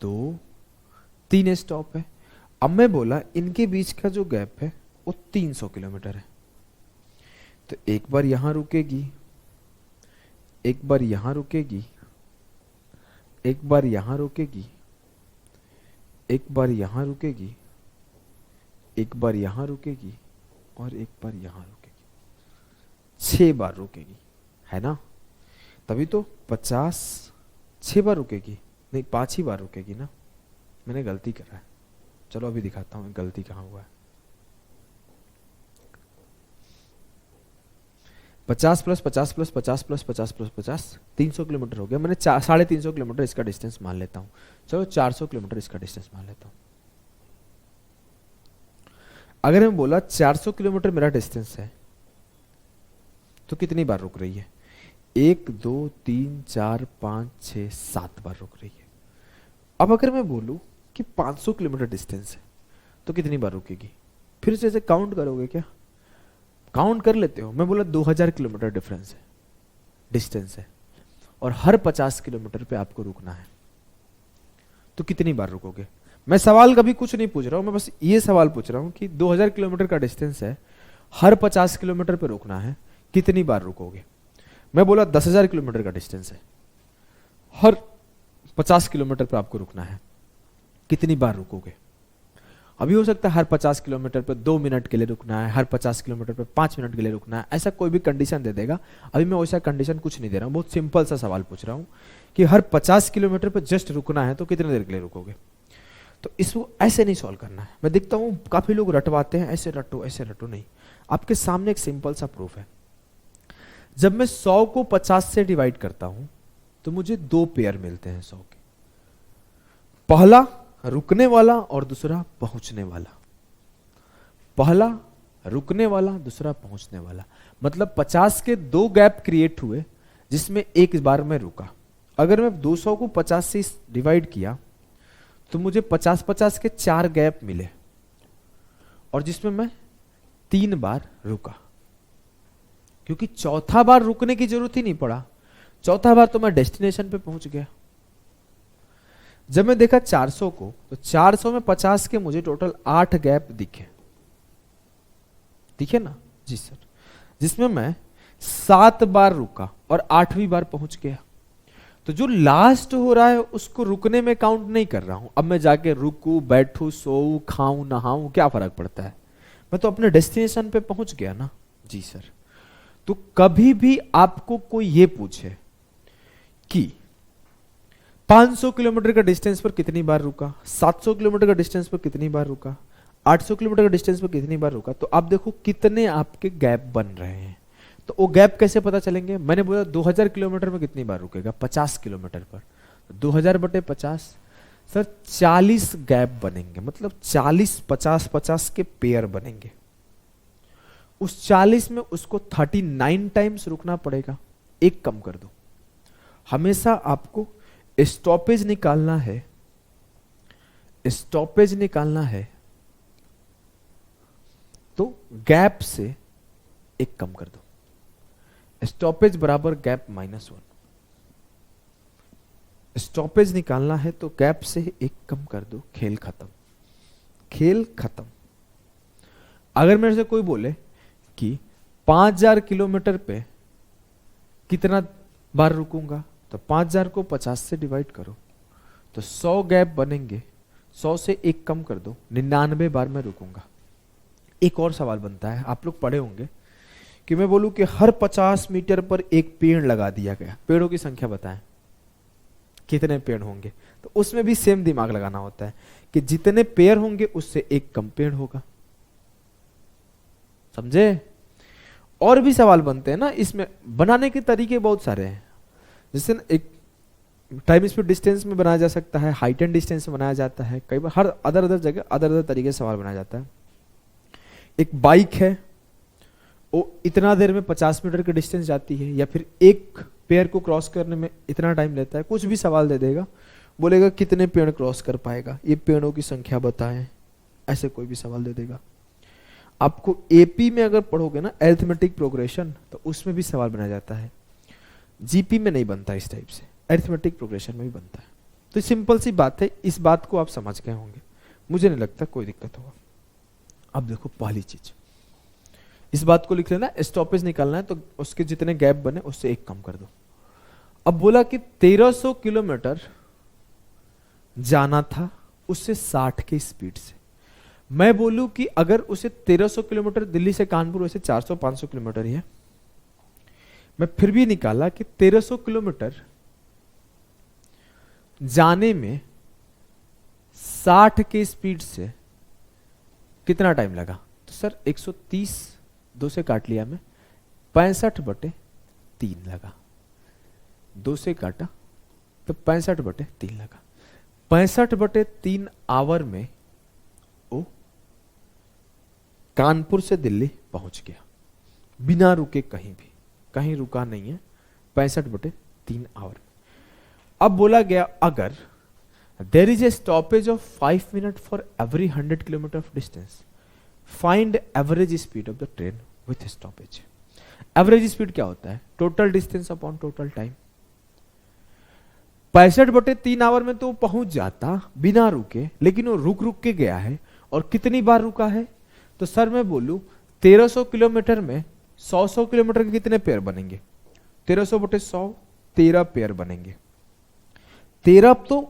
2 3 स्टॉप है। अब मैं बोला इनके बीच का जो गैप है वो 300 किलोमीटर है, तो एक बार यहां रुकेगी, एक बार यहां रुकेगी, एक बार यहां रुकेगी, एक बार यहां रुकेगी, एक बार यहां रुकेगी और एक बार यहां रुकेगी, 6 बार रुकेगी, है ना? तभी तो 50 6 बार रुकेगी, नहीं 5 ही बार रुकेगी ना। मैंने गलती करा है, चलो अभी दिखाता हूं गलती कहां हुआ है। 50 plus 50 plus 50 plus 50 plus 50 300 kilometre हो गया। मैंने 350 किलोमीटर इसका डिस्टेंस मान लेता हूं, चलो 400 किलोमीटर इसका डिस्टेंस मान लेता हूं। अगर मैं बोला 400 किलोमीटर मेरा डिस्टेंस है, तो कितनी बार रुक रही है? 1 2 3 4 5 6 7 बार रुक रही है। अब अगर मैं बोलूं कि 500 किलोमीटर डिस्टेंस है, तो कितनी बार रुकेगी? फिर से ऐसे काउंट करोगे क्या? काउंट कर लेते हो। मैं बोला 2000 किलोमीटर डिफरेंस है, डिस्टेंस है, और हर 50 किलोमीटर पे आपको रुकना है, तो कितनी बार रुकोगे? मैं सवाल कभी कुछ नहीं पूछ रहा हूं, मैं बस ये सवाल पूछ रहा हूं कि 2000 किलोमीटर का डिस्टेंस है, हर 50 किलोमीटर पे रुकना है, कितनी बार रुकोगे? मैं बोला 10,000 किलोमीटर का डिस्टेंस है, हर 50 किलोमीटर पे आपको रुकना है, कितनी बार रुकोगे? अभी हो सकता है हर 50 किलोमीटर पे 2 मिनट के लिए रुकना है, हर 50 किलोमीटर पे 5 मिनट के लिए रुकना है, ऐसा कोई भी कंडीशन दे देगा। अभी मैं वैसा कंडीशन कुछ नहीं दे रहा हूं, बहुत सिंपल सा सवाल पूछ रहा हूं कि हर 50 किलोमीटर पे जस्ट रुकना है, तो कितनी देर के लिए रुकोगे? तो इसको ऐसे नहीं सॉल्व करना है। मैं देखता हूं काफी लोग रटवाते हैं, ऐसे रटो नहीं। आपके सामने एक सिंपल सा प्रूफ है। जब मैं 100 को 50 से डिवाइड करता हूं तो मुझे 2 पेयर मिलते हैं 100 के, पहला रुकने वाला और दूसरा पहुंचने वाला। पहला रुकने वाला, दूसरा पहुंचने वाला, मतलब 50 के 2 गैप क्रिएट हुए जिसमें एक बार में रुका। अगर मैं 200 को 50 से डिवाइड किया तो मुझे 50-50 के 4 गैप मिले और जिसमें मैं 3 बार रुका, क्योंकि चौथा बार रुकने की जरूरत ही नहीं पड़ा, चौथा बार तो मैं डेस्टिनेशन पे पहुंच गया। जब मैं देखा 400 को, तो 400 में 50 के मुझे टोटल 8 गैप दिखे ना? जी सर। जिसमें मैं 7 बार रुका और 8वीं बार पहुंच गया। तो जो लास्ट हो रहा है उसको रुकने में काउंट नहीं कर रहा हूं। अब मैं जाके रुकूं, बैठूं, सोऊं, खाऊं, नहाऊं, क्या फर्क पड़ता है, मैं तो अपने डेस्टिनेशन पे पहुंच गया ना। जी सर। तो कभी भी आपको कोई ये पूछे कि 500 किलोमीटर का डिस्टेंस पर कितनी बार रुका, 700 किलोमीटर का डिस्टेंस पर कितनी बार रुका, 800 किलोमीटर का डिस्टेंस पर कितनी बार रुका, तो आप देखो कितने आपके गैप बन रहे हैं। तो वो गैप कैसे पता चलेंगे? मैंने बोला 2000 किलोमीटर में कितनी बार रुकेगा, 50 किलोमीटर पर, 2000 बटे 50, सर 40 गैप बनेंगे, मतलब 40 50 50 के पेयर बनेंगे। उस 40 में उसको 39 टाइम्स रुकना पड़ेगा। एक कम कर दो। हमेशा आपको स्टॉपेज निकालना है, स्टॉपेज निकालना है तो गैप से एक कम कर दो। स्टॉपेज बराबर गैप -1। स्टॉपेज निकालना है तो गैप से एक कम कर दो, खेल खत्म, खेल खत्म। अगर मेरे से कोई बोले कि 5000 किलोमीटर पे कितना बार रुकूंगा, तो 5000 को 50 से डिवाइड करो तो 100 गैप बनेंगे, 100 से एक कम कर दो, 99 बार मैं रुकूंगा। एक और सवाल बनता है, आप लोग पढ़े होंगे कि मैं बोलूं कि हर 50 मीटर पर एक पेड़ लगा दिया गया, पेड़ों की संख्या बताएं कितने पेड़ होंगे। तो उसमें भी सेम दिमाग लगाना होता है कि जितने पेड़ होंगे उससे एक कम पेड़ होगा। समझे? और भी सवाल बनते हैं ना, इसमें बनाने के तरीके बहुत सारे हैं। जैसे एक टाइम स्पीड डिस्टेंस में बनाया जा सकता है, हाइट एंड डिस्टेंस में बनाया जाता है, कई बार हर अदर अदर जगह अदर अदर तरीके से सवाल बनाया जाता है। एक बाइक है, वो इतना देर में 50 मीटर की डिस्टेंस जाती है, या फिर एक पेड़ को क्रॉस करने में इतना टाइम लेता है। कुछ भी सवाल दे देगा, बोलेगा कितने पेड़ क्रॉस कर पाएगा, ये पेड़ों की संख्या बताएं, ऐसे कोई भी सवाल दे देगा। आपको एपी में अगर पढ़ोगे ना अरिथमेटिक प्रोग्रेशन, तो उसमें भी सवाल बनाया जाता है। जीपी में नहीं बनता इस टाइप से, अरिथमेटिक प्रोग्रेशन में भी बनता है। तो सिंपल सी बात है, इस बात को आप समझ गए होंगे, मुझे नहीं लगता कोई दिक्कत होगा। अब देखो पहली चीज, इस बात को लिख लेना, स्टॉपेज निकालना है तो उसके जितने गैप बने उससे एक कम कर दो। अब बोला कि 1300 किलोमीटर जाना था उससे 60 की स्पीड से। मैं बोलूं कि अगर उसे 1300 किलोमीटर, दिल्ली से कानपुर वैसे 400-500 किलोमीटर ही है, मैं फिर भी निकाला कि 1300 किलोमीटर जाने में 60 की स्पीड से कितना टाइम लगा। तो सर 130, 2 से काट लिया मैं, 65/3 लगा। 2 से काटा तो 65/3 लगा। 65/3 आवर में वो कानपुर से दिल्ली पहुंच गया बिना रुके, कहीं भी कहीं रुका नहीं है, 65/3 आवर में। अब बोला गया अगर there is a stoppage of 5 minute for every 100 kilometre of distance, find average speed of the train with stoppage. Average speed क्या होता है? Total distance upon total time. 65/3 hour में तो वो पहुंच जाता बिना रुके, लेकिन वो रुक रुक के गया है। और कितनी बार रुका है? तो सर मैं बोलूं 1300 किलोमीटर में 100 किलोमीटर के कितने पेयर बनेंगे? 1300/100, 13 पेयर बनेंगे। 13 तो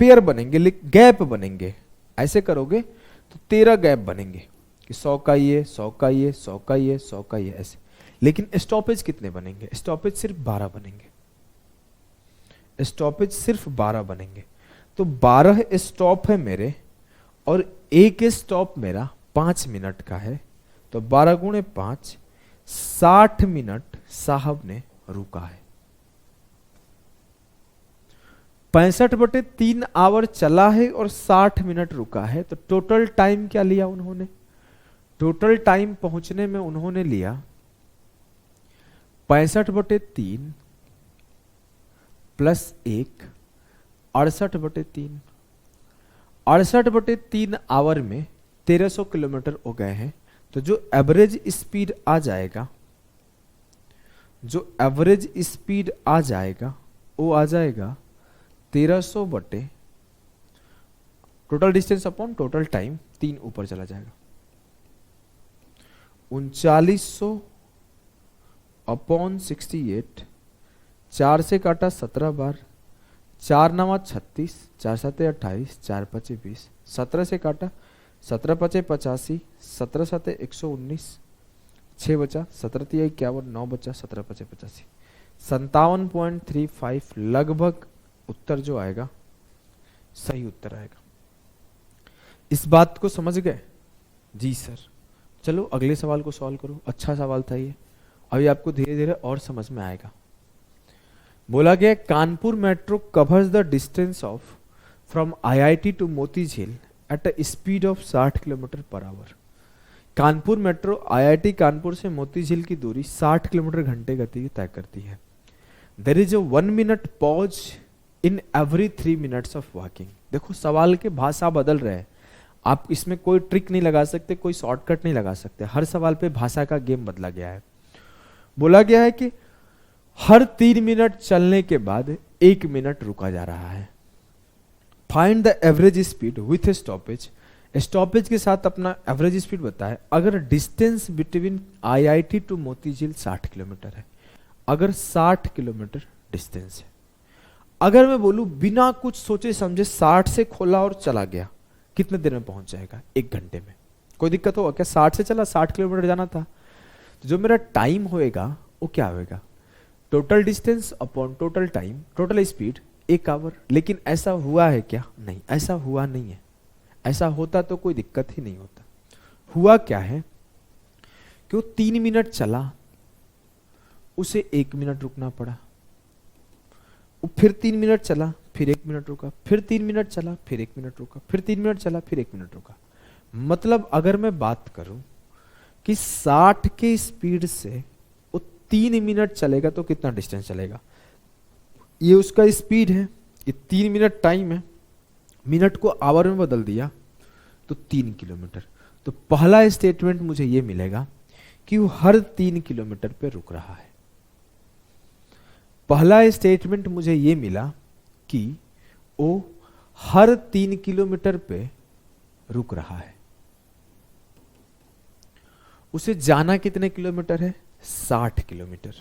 पेयर बनेंगे, लेकिन गैप बनेंगे। ऐसे करोगे तो 13 गैप बनेंगे कि 100 का ये, 100 का ये, 100 का ये, 100 का ये, ऐसे। लेकिन स्टॉपेज कितने बनेंगे? स्टॉपेज सिर्फ 12 बनेंगे। स्टॉपेज सिर्फ 12 बनेंगे। तो 12 स्टॉप है मेरे, और एक स्टॉप मेरा 5 मिनट का है। तो 12 गुणे 5, 60 मिनट साहब ने रुका है। 65/3 आवर चला है और 60 मिनट रुका है। तो टोटल टाइम क्या लिया उन्होंने? टोटल टाइम पहुंचने में उन्होंने लिया 65/3 प्लस 1, 68/3। 68/3 आवर में 1300 किलोमीटर हो गए हैं। तो जो एवरेज स्पीड आ जाएगा, जो एवरेज स्पीड आ जाएगा वो आ जाएगा 1300 बटे total distance upon total time, 3 ऊपर चला जाएगा, 3900 अपॉन 68, 4 से काटा 17 बार, 4 नवा 36, 4 सते 28, 4 पचे 20, 17 से काटा 17 पचे 85, 17 सते 119, 6 बचा, 17 तिया 51, 9 बचा, 17 पचे 85, 57.35 लगभग उत्तर जो आएगा सही उत्तर आएगा। इस बात को समझ गए? जी सर। चलो अगले सवाल को सॉल्व करो। अच्छा सवाल था ये, अभी आपको धीरे धीरे और समझ में आएगा। बोला गया Kanpur metro covers the distance of from IIT to Motijheel at a speed of 60 kilometre per hour. Kanpur metro IIT Kanpur से मोतीझील की दूरी 60 किलोमीटर घंटे गति की तय करती है। There is a 1 minute pause in every 3 minutes of walking. देखो सवाल के भाषा बदल रहे हैं, आप इसमें कोई ट्रिक नहीं लगा सकते, कोई शॉर्टकट नहीं लगा सकते, हर सवाल पे भाषा का गेम बदला गया है। बोला गया है कि हर 3 मिनट चलने के बाद 1 मिनट रुका जा रहा है। Find the average speed with stoppage. Stoppage के साथ अपना एवरेज स्पीड बताए। अगर distance between IIT to Motijheel 60 kilometre है, अगर 60 किलोमीटर डिस्टेंस है, अगर मैं बोलूं बिना कुछ सोचे समझे 60 से खोला और चला गया, कितने देर में पहुंच जाएगा? 1 घंटे में। कोई दिक्कत होगा क्या? 60 से चला, 60 किलोमीटर जाना था, तो जो मेरा टाइम होएगा वो क्या होएगा? Total distance upon total time, total speed 1 hour. लेकिन ऐसा हुआ है क्या? नहीं, ऐसा हुआ नहीं है। ऐसा होता तो कोई दिक्कत ही नहीं होता। हुआ क्या है कि वो 3 मिनट चला, उसे 1 मिनट रुकना पड़ा, फिर 3 मिनट चला, फिर 1 मिनट रुका, फिर 3 मिनट चला, फिर 1 मिनट रुका, फिर 3 मिनट चला, फिर 1 मिनट रुका। मतलब अगर मैं बात करूं कि 60 के स्पीड से वो 3 मिनट चलेगा तो कितना डिस्टेंस चलेगा? ये उसका स्पीड है, ये 3 मिनट टाइम है, मिनट को आवर में बदल दिया तो 3 किलोमीटर। तो पहला स्टेटमेंट मुझे ये मिलेगा कि वो हर 3 किलोमीटर पे रुक रहा है। पहला स्टेटमेंट मुझे ये मिला कि वो हर 3 किलोमीटर पे रुक रहा है। उसे जाना कितने किलोमीटर है? 60 किलोमीटर।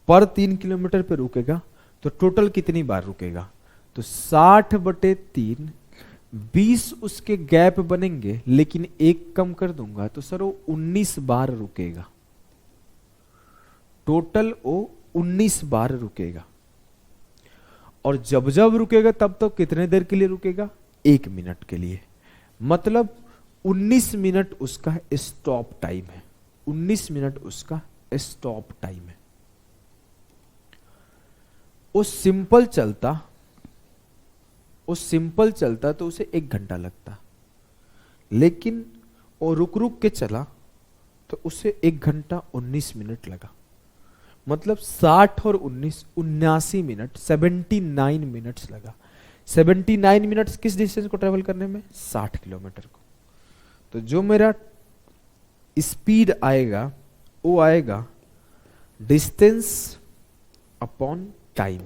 पर 3 किलोमीटर पे रुकेगा तो टोटल कितनी बार रुकेगा? तो 60/3, 20 उसके गैप बनेंगे, लेकिन 1 कम कर दूंगा तो सर वो 19 बार रुकेगा। टोटल वो 19 बार रुकेगा। और जब जब रुकेगा तब तो कितने देर के लिए रुकेगा? 1 मिनट के लिए। मतलब 19 मिनट उसका स्टॉप टाइम है। 19 मिनट उसका स्टॉप टाइम है। वो सिंपल चलता तो उसे 1 घंटा लगता, लेकिन वो रुक रुक के चला तो उसे 1 घंटा 19 मिनट लगा। मतलब 60 और 19, 79 मिनट, 79 मिनट्स लगा। 79 मिनट्स किस डिस्टेंस को ट्रेवल करने में? 60 किलोमीटर को। तो जो मेरा स्पीड आएगा वो आएगा डिस्टेंस अपॉन टाइम।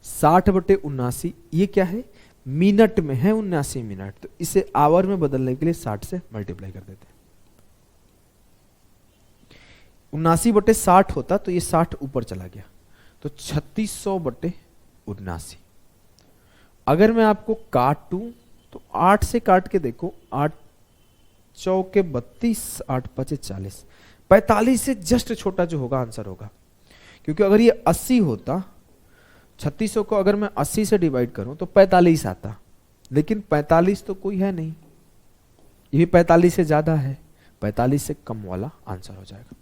60/79, ये क्या है? मिनट में है 79 मिनट, तो इसे आवर में बदलने के लिए 60 से मल्टीप्लाई कर देते हैं। 79/60 होता तो ये 60 ऊपर चला गया, तो 3600/79। अगर मैं आपको काटूं तो 8 से काट के देखो, 8 चौके 32, 8 पचे 40, 45 से जस्ट छोटा जो होगा आंसर होगा। क्योंकि अगर ये 80 होता, 3600 को अगर मैं 80 से डिवाइड करूं तो 45 आता, लेकिन 45 तो कोई है नहीं, ये 45 से ज्यादा है, 45 से कम वाला आंसर हो जाएगा।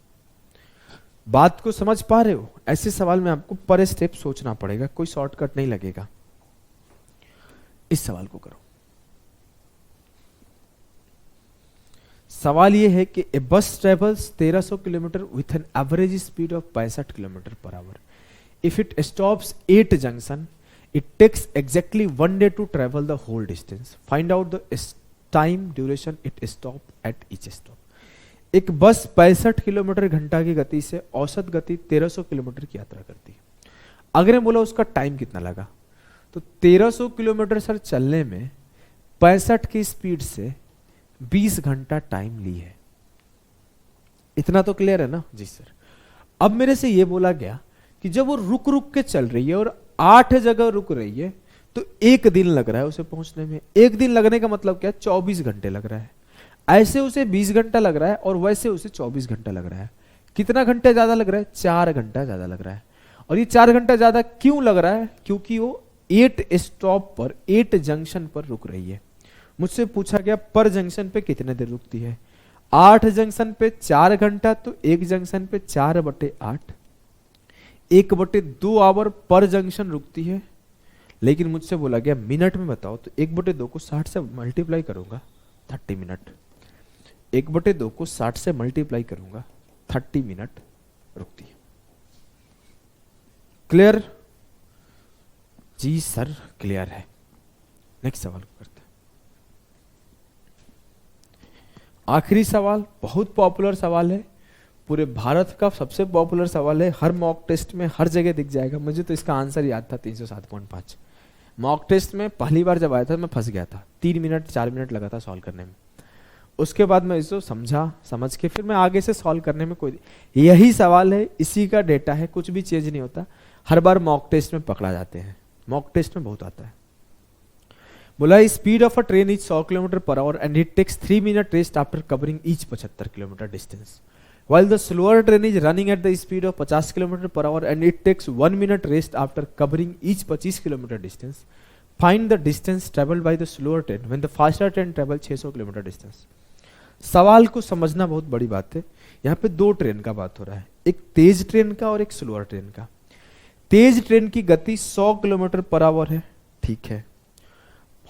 बात को समझ पा रहे हो? ऐसे सवाल में आपको पर स्टेप सोचना पड़ेगा, कोई शॉर्टकट नहीं लगेगा। इस सवाल को करो। सवाल यह है कि a bus travels 1300 kilometre with an average speed of 65 kilometre per hour. If it stops 8 junction, it takes exactly 1 day to travel the whole distance. Find out the time duration it stop at each stop. एक bus 65 kilometre घंटा की गति से औसत गति 1300 kilometre की यात्रा करती है। अगर मैं बोला उसका टाइम कितना लगा, तो 1300 किलोमीटर सर चलने में 65 की स्पीड से 20 घंटा टाइम ली है। इतना तो क्लियर है ना? जी सर। अब मेरे से ये बोला गया कि जब वो रुक रुक के चल रही है और 8 जगह रुक रही है तो 1 दिन लग रहा है उसे पहुंचने में। 1 दिन लगने का मतलब क्या? 24 घंटे लग रहा है। ऐसे उसे 20 घंटा लग रहा है और वैसे उसे 24 घंटा लग रहा है। कितना घंटा ज्यादा लग रहा है? 4 घंटा ज्यादा लग रहा है। और ये 4 घंटा ज्यादा क्यों लग रहा है? क्योंकि वो 8 स्टॉप पर, 8 जंक्शन पर रुक रही है। मुझसे पूछा गया पर जंक्शन पे कितने देर रुकती है। 8 जंक्शन पे 4 घंटा, तो 1 जंक्शन पे 4/8, 1/2 आवर पर जंक्शन रुकती है। लेकिन मुझसे बोला गया मिनट में बताओ, तो 1/2 को 60 से मल्टीप्लाई करूंगा 30 मिनट। 1/2 को 60 से मल्टीप्लाई करूंगा 30 मिनट रुकती है। क्लियर? जी सर क्लियर है। नेक्स्ट सवाल करते हैं। आखिरी सवाल बहुत पॉपुलर सवाल है, पूरे भारत का सबसे पॉपुलर सवाल है। हर मॉक टेस्ट में हर जगह दिख जाएगा। मुझे तो इसका आंसर याद था 307.5। मॉक टेस्ट में पहली बार जब आया था मैं फंस गया था। 3 मिनट 4 मिनट लगा था सॉल्व करने में। उसके बाद मैं इसको समझ के फिर मैं आगे से सॉल्व करने में कोई, यही सवाल है, इसी का डेटा है, कुछ भी चेंज नहीं होता। हर बार मॉक टेस्ट में पकड़ा जाते हैं। मॉक टेस्ट में बहुत आता है। बोला speed of a train is 100 kilometre per hour and it takes 3 minute rest after covering each 75 kilometre distance, while the slower train is running at the speed of 50 km per hour and it takes 1 minute rest after covering each 25 km distance. Find the distance traveled by the slower train when the faster train travel 600 km distance. सवाल को समझना बहुत बड़ी बात है। यहाँ पे 2 train का बात हो रहा है, एक तेज ट्रेन का और एक स्लोअर ट्रेन का। तेज ट्रेन की गति 100 किलोमीटर पर आवर है, ठीक है।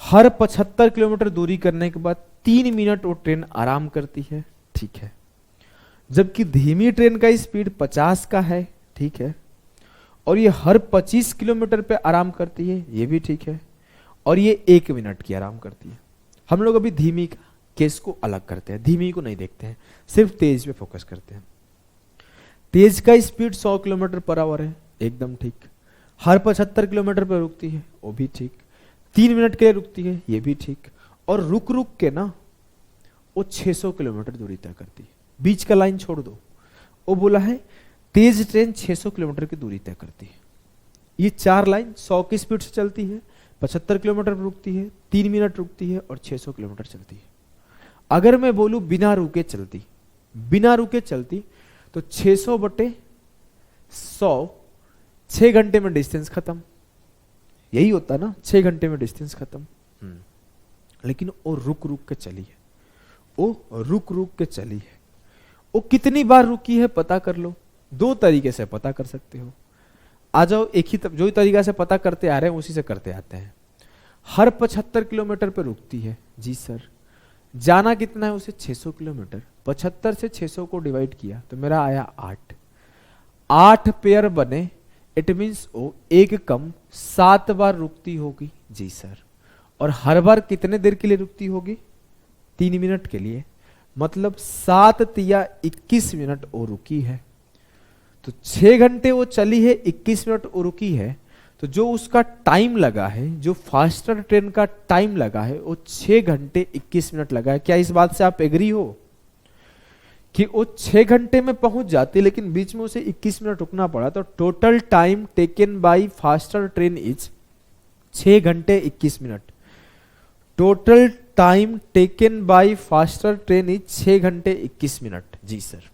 हर 75 किलोमीटर दूरी करने के बाद 3 मिनट वो ट्रेन आराम करती है, ठीक है। जबकि धीमी ट्रेन का स्पीड 50 का है, ठीक है, और ये हर 25 किलोमीटर पे आराम करती है, ये भी ठीक है, और ये 1 मिनट की आराम करती है। हम लोग अभी धीमी का केस को अलग करते हैं, धीमी को नहीं देखते हैं, सिर्फ तेज पे फोकस करते हैं। तेज का स्पीड 100 किलोमीटर पर आवर है, एकदम ठीक। हर 75 किलोमीटर पर रुकती है, वो भी ठीक। 3 मिनट के लिए रुकती है, ये भी ठीक। और रुक रुक के ना वो 600 किलोमीटर दूरी तय करती है। बीच का लाइन छोड़ दो, वो बोला है तेज ट्रेन 600 किलोमीटर की दूरी तय करती है। ये 4 लाइन 100 की स्पीड से चलती है, 75 किलोमीटर पर रुकती है, 3 मिनट रुकती है और 600 किलोमीटर चलती है। अगर मैं बोलूं बिना रुके चलती तो 600/100 6 घंटे में डिस्टेंस खत्म। यही होता ना, 6 घंटे में डिस्टेंस खत्म। लेकिन वो रुक रुक के चली है, वो कितनी बार रुकी है पता कर लो। 2 तरीके से पता कर सकते हो। आ जाओ, एक ही जो तरीका से पता करते आ रहे हैं उसी से करते आते हैं। हर 75 किलोमीटर पे रुकती है, जी सर। जाना कितना है उसे? 600 किलोमीटर। 75 से 600 को डिवाइड किया तो मेरा आया 8 पेयर बने। इट मीन्स वो 1 कम 7 बार रुकती होगी, जी सर। और हर बार कितने देर के लिए रुकती होगी? 3 मिनट के लिए। मतलब 7 तिया 21 मिनट वो रुकी है। तो 6 घंटे वो चली है, 21 मिनट वो रुकी है। तो जो उसका टाइम लगा है, जो फास्टर ट्रेन का टाइम लगा है, वो 6 घंटे 21 मिनट लगा है। क्या इस बात से आप एग्री हो कि वो 6 घंटे में पहुंच जाती, लेकिन बीच में उसे 21 मिनट रुकना पड़ा? तो total time taken by faster train is 6 घंटे 21 minute. Total time taken by faster train is 6 घंटे 21 मिनट, जी सर।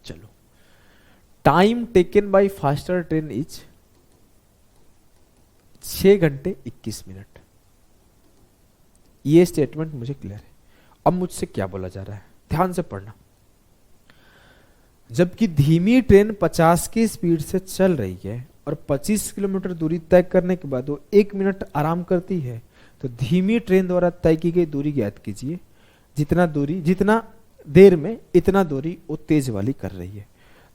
चलो, time taken by faster train is 6 घंटे 21 मिनट। ये स्टेटमेंट मुझे क्लियर है। अब मुझसे क्या बोला जा रहा है, ध्यान से पढ़ना। जबकि धीमी ट्रेन 50 की स्पीड से चल रही है और 25 किलोमीटर दूरी तय करने के बाद वो 1 मिनट आराम करती है, तो धीमी ट्रेन द्वारा तय की गई दूरी ज्ञात कीजिए। जितना देर में इतना दूरी वो तेज वाली कर रही है।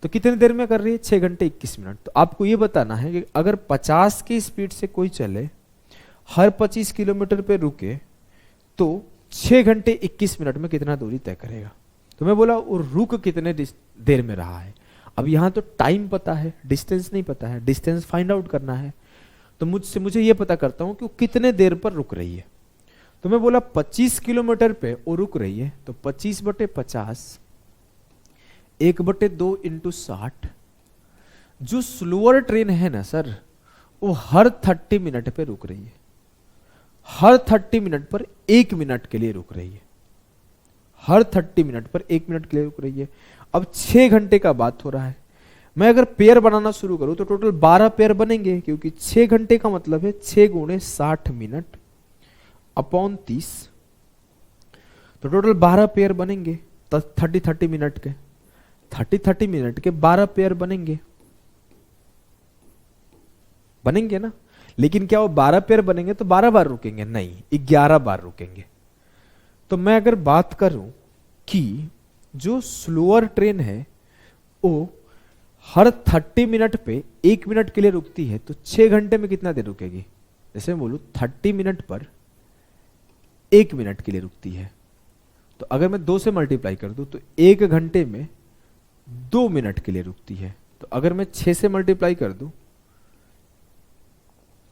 तो कितनी देर में कर रही है? 6 घंटे 21 मिनट। तो आपको ये बताना है कि अगर 50 की स्पीड से कोई चले, हर 25 किलोमीटर पे रुके, तो 6 घंटे 21 मिनट में कितना दूरी तय करेगा। तो मैं बोला वो रुक कितने देर में रहा है। अब यहां तो टाइम पता है, डिस्टेंस नहीं पता है। डिस्टेंस फाइंड आउट करना है, तो मुझे ये पता करता हूं कि वो कितने देर पर रुक रही है। तो मैं बोला 25 किलोमीटर पे वो रुक रही है, तो 25/50 1/2 इंटू 60। जो स्लोअर ट्रेन है ना सर, वो हर 30 मिनट पे रुक रही है, हर 30 मिनट पर 1 मिनट के लिए रुक रही है, हर 30 मिनट पर 1 मिनट के लिए रुक रही है। अब 6 घंटे का बात हो रहा है। मैं अगर पेयर बनाना शुरू करूं तो टोटल 12 पेयर बनेंगे, क्योंकि 6 घंटे का मतलब है 6 गुणे 60 मिनट अपॉन 30, तो टोटल 12 पेयर बनेंगे। 30 मिनट के 30 मिनट के 12 पेयर बनेंगे ना। लेकिन क्या वो 12 पेयर बनेंगे तो 12 बार रुकेंगे? नहीं, 11 बार रुकेंगे। तो मैं अगर बात करूं कि जो स्लोअर ट्रेन है वो हर 30 मिनट पे 1 मिनट के लिए रुकती है, तो 6 घंटे में कितना देर रुकेगी? जैसे मैं बोलूं 30 मिनट पर 1 मिनट के लिए रुकती है, तो अगर मैं 2 से मल्टीप्लाई कर दूं तो 1 घंटे में 2 मिनट के लिए रुकती है। तो अगर मैं 6 से मल्टीप्लाई कर दूं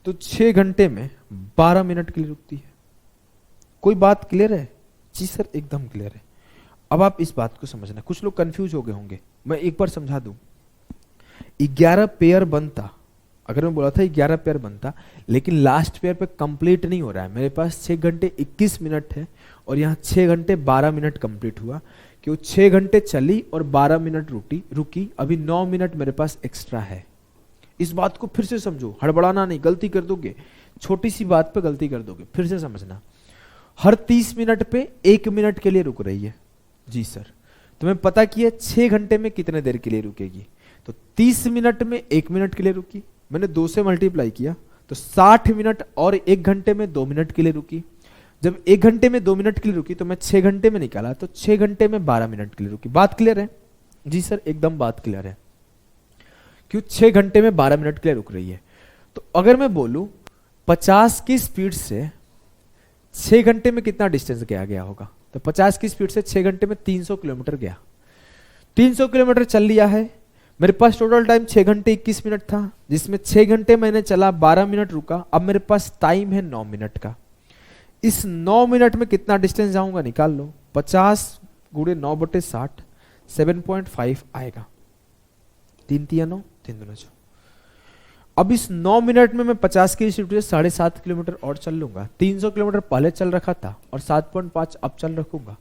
तो 6 घंटे में 12 मिनट के लिए रुकती है। कोई बात क्लियर है? जी सर, एकदम क्लियर है। अब आप इस बात को समझना, कुछ लोग कंफ्यूज हो गए होंगे, मैं एक बार समझा दूं। 11 पेयर बनता, अगर मैं बोला था 11 पेयर बनता, लेकिन लास्ट पेयर पे कंप्लीट नहीं हो रहा है। मेरे पास 6 घंटे 21 मिनट है और यहाँ 6 घंटे 12 मिनट कंप्लीट हुआ, कि वो 6 घंटे चली और 12 मिनट रुकी, अभी 9 मिनट मेरे पास एक्स्ट्रा है। इस बात को फिर से समझो, हड़बड़ाना नहीं, गलती कर दोगे, छोटी सी बात पे गलती कर दोगे। फिर से समझना, हर 30 मिनट पे 1 मिनट के लिए रुक रही है। जी सर, तुम्हें पता किया 6 घंटे में कितने देर के लिए रुकेगी? तो 30 मिनट में 1 मिनट के लिए रुकी, मैंने 2 से मल्टीप्लाई किया तो 60 मिनट और 1 घंटे में 2 मिनट के लिए रुकी। जब 1 घंटे में 2 मिनट के लिए रुकी तो मैं 6 घंटे में निकाला, तो 6 घंटे में 12 मिनट के लिए रुकी। बात क्लियर है? जी सर, एकदम बात क्लियर है। क्यों 6 घंटे में 12 मिनट के लिए रुक रही है। तो अगर मैं बोलूं 50 की स्पीड से 6 घंटे में कितना डिस्टेंस गया होगा, तो 50 की स्पीड से 6 घंटे में 300 किलोमीटर गया। 300 किलोमीटर चल लिया है। मेरे पास टोटल टाइम 6 घंटे 21 मिनट था, जिसमें 6 घंटे मैंने चला, 12 मिनट रुका। अब मेरे पास टाइम है 9 मिनट का। इस 9 मिनट में कितना डिस्टेंस जाऊंगा निकाल लो। 50 गुणे 9/60 7.5 आएगा। 3 3 9 3 2 9। अब इस 9 मिनट में मैं 50 की स्पीड से 7.5 किलोमीटर और चल लूंगा। 300 किलोमीटर पहले चल रखा था और 7.5 अब चल रखूंगा।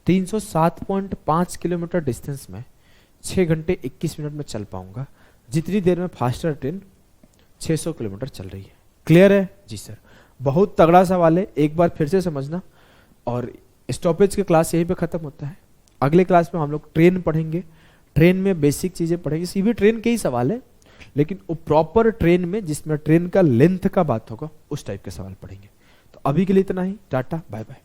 307.5 किलोमीटर डिस्टेंस में 6 घंटे 21 मिनट में चल पाऊंगा, जितनी देर में फास्टर ट्रेन 600 किलोमीटर चल रही है। क्लियर है? जी सर, बहुत तगड़ा सवाल है, एक बार फिर से समझना। और स्टॉपेज के क्लास यहीं पे खत्म होता है। अगले क्लास में हम लोग ट्रेन पढ़ेंगे, ट्रेन में बेसिक चीजें पढ़ेंगे। सीधी ट्रेन के ही सवाल है, लेकिन वो प्रॉपर ट्रेन में जिसमें ट्रेन का लेंथ का बात होगा, उस टाइप के सवाल पढ़ेंगे। तो अभी के लिए इतना ही, टाटा बाय बाय।